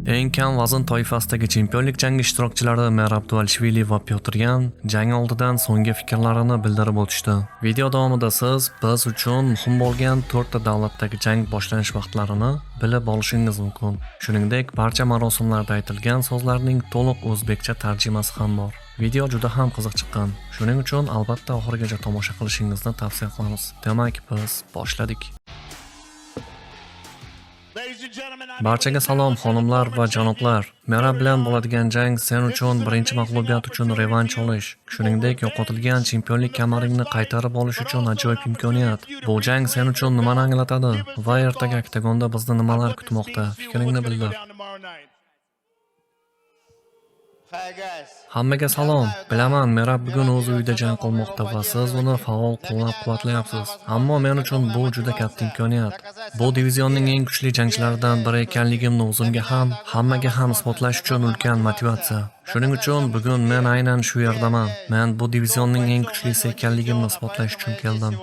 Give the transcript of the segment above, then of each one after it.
Eng kam vazn toifasidagi chempionlik jangi ishtirokchilari Merab Dvalishvili va Pyotr Yan jang oldidan so'nggi fikrlarini bildirib o'tishdi. Video davomida siz biz uchun muhim bo'lgan 4 ta davlatdagi jang boshlanish vaqtlarini bilib olishingiz mumkin. Shuningdek, barcha marosimlarda aytilgan so'zlarning to'liq o'zbekcha tarjimasi ham bor. Video juda ham qiziq chiqqan. Shuning uchun albatta oxirigacha tomosha qilishingizni tavsiya qilamiz. Demak, biz boshladik. Barchaga salom xonimlar va janoblar. Merab bilan bo'ladigan jang sen uchun birinchi mag'lubiyat uchun revansh olish, shuningdek yo'qotilgan chempionlik kamaringni qaytarib olish uchun ajoyib imkoniyat. Bu jang sen uchun nimani anglatadi va ertaga oktagonda bizni nimalar kutmoqda? Fikringni bildir. Hammaga salom. Bilaman, Merab bugun o'z uyida jang qilmoqda va siz uni faol qo'llab-quvvatlayapsiz. Ammo men uchun bu juda katta imkoniyat. Bu divizionning eng kuchli jangchilaridan biri ekanligimni o'zimga ham, hammaga ham isbotlash uchun ulkan motivatsiya. Shuning uchun bugun men aynan shu yerdaman. Men bu divizionning eng kuchlisi ekanligimni isbotlash uchun keldim.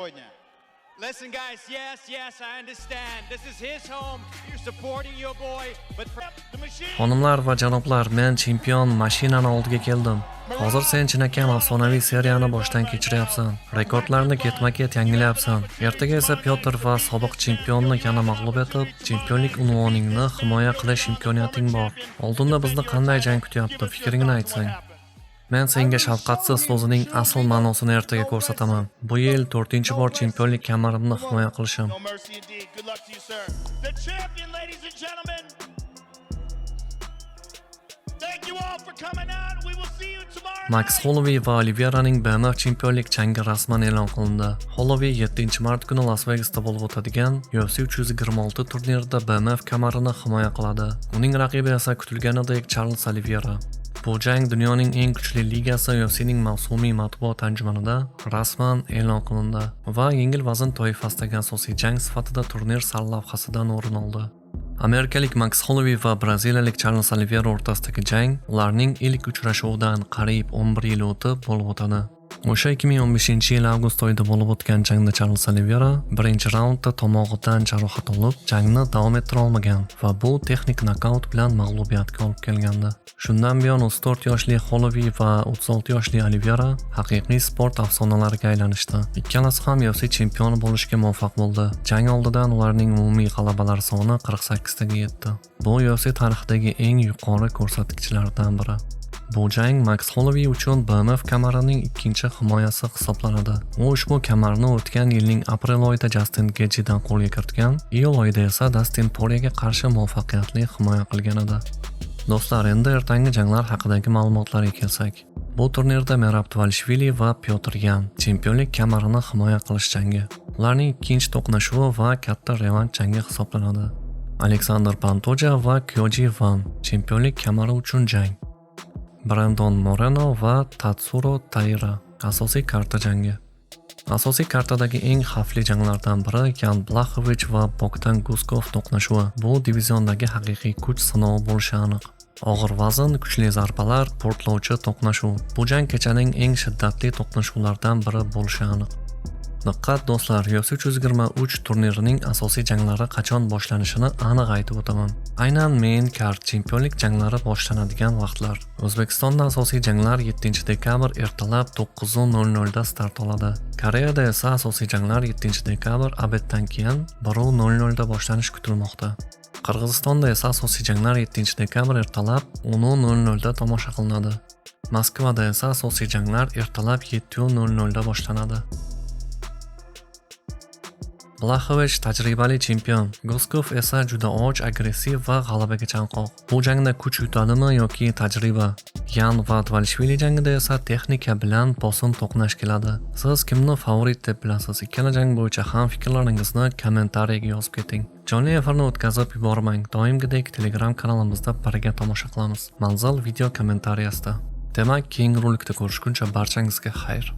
Listen guys, yes, I understand. This is his home. You're supporting your boy, but the machine. Xonimlar va janoblar, men chempion mashinani oldiga keldim. Hozir sen chinakam afsonaviy seriyani boshdan kechiryapsan. Rekordlarni ketma-ket yangilayapsan. Ertaga esa Pyotr va sobiq chempionni yana mag'lub etib, chempionlik unvoningni himoya qilish imkoniyating bor. Oldinda bizni qanday jang kutyapti? Fikringni aytsang. Men senga shafqatsiz so'zining asl ma'nosini ertaga ko'rsataman. Bu yil 4-bor chempionlik kamarimni himoya qilishim. Max Holloway va Oliveiraning BMF chempionlik jangi rasman e'lon qilindi. Holloway 7-mart kuni Las Vegasda bo'lib o'tadigan UFC 326 turnirida BMF kamarini himoya qiladi. Uning raqibi esa kutilganidek Charles Oliveira. Bu jang dunyoning eng kuchli ligasi UFC'ning mavsumiy matbuot anjumanida rasman e'lon qilindi va yengil vazn toifasidagi asosiy jang sifatida turnir sarlavhasidan o'rin oldi. Amerikalik Max Holloway va braziliyalik Charles Oliveira o'rtasidagi jang ularning ilk uchrashuvidan qariyb 11 yil o'tib bo'lib o'tadi. O'sha 2015-yil avgust oyida bo'lib o'tgan jangda Charles Oliveira birinchi raundda tomog'idan jarohat olib, jangni davom ettira olmagan va bu texnik nokaut bilan mag'lubiyatga olib kelgandi. Shundan buyon 34 yoshli Holloway va 36 yoshli Oliveira haqiqiy sport afsonalariga aylanishdi. Ikkalasi ham UFC chempioni bo'lishga muvaffaq bo'ldi. Jang oldidan ularning umumiy g'alabalar soni 48 taga yetdi. Bu UFC tarixidagi eng yuqori ko'rsatkichlardan biri. Bu jang Max Holloway uchun BMF kamarining ikkinchi himoyasi hisoblanadi. U ushbu kamarni o'tgan yilning aprel oyida Justin Gaethje'dan qo'lga kiritgan, iyul oyida esa Dustin Poirierga qarshi muvaffaqiyatli himoya qilgan edi. Do'stlar, endi ertangi janglar haqidagi ma'lumotlarga kelsak. Bu turnirda Merab Dvalishvili va Pyotr Yan chempionlik kamarini himoya qilish jangi. Ularning ikkinchi to'qnashuvi va katta revansh jangi hisoblanadi. Alexander Pantoja va Kyoji Van chempionlik kamari uchun jang. Brandon Moreno va Tatsuro Taira asosiy karta jangi. Asosiy kartadagi eng xavfli janglardan biri Jan Blachowicz va Bogdan Guskov to'qnashuvi. Bu diviziondagi haqiqiy kuch sinovi bo'lishi aniq. Og'ir vazn, kuchli zarbalar, portlovchi to'qnashuv. Bu jang kechaning eng shiddatli to'qnashuvlardan biri bo'lishi aniq. Diqqat do'stlar, UFC 323 turnirining asosiy janglari qachon boshlanishini aniq aytib o'taman. Aynan main card chempionlik janglari boshlanadigan vaqtlar. O'zbekistonda asosiy janglar 7-dekabr ertalab 9:00 da start oladi. Koreyada esa asosiy janglar 7-dekabr obeddan keyin 1:00 da boshlanish kutilmoqda. Qirg'izistonda esa asosiy janglar 7-dekabr ertalab 10:00 da tomosha qilinadi. Moskvada esa asosiy janglar ertalab 7:00 da boshlanadi. Blachowicz tajribali chempion, Guskov esa juda och, agressiv va g'alabaga chanqoq. Bu jangda kuch yutadimi yoki tajriba? Yan va Dvalishvili jangida esa texnika bilan bosim to'qnash keladi. Siz kimni favorit deb bilasiz? Ikkala jang bo'yicha ham fikrlaringizni kommentariyaga yozib keting. Jonli efirni o'tkazib yubormang. Doimgidek Telegram kanalimizda birga tomosha qilamiz. Manzil video kommentariyasida. Demak, keyingi rolikda ko'rishguncha barchangizga xayr.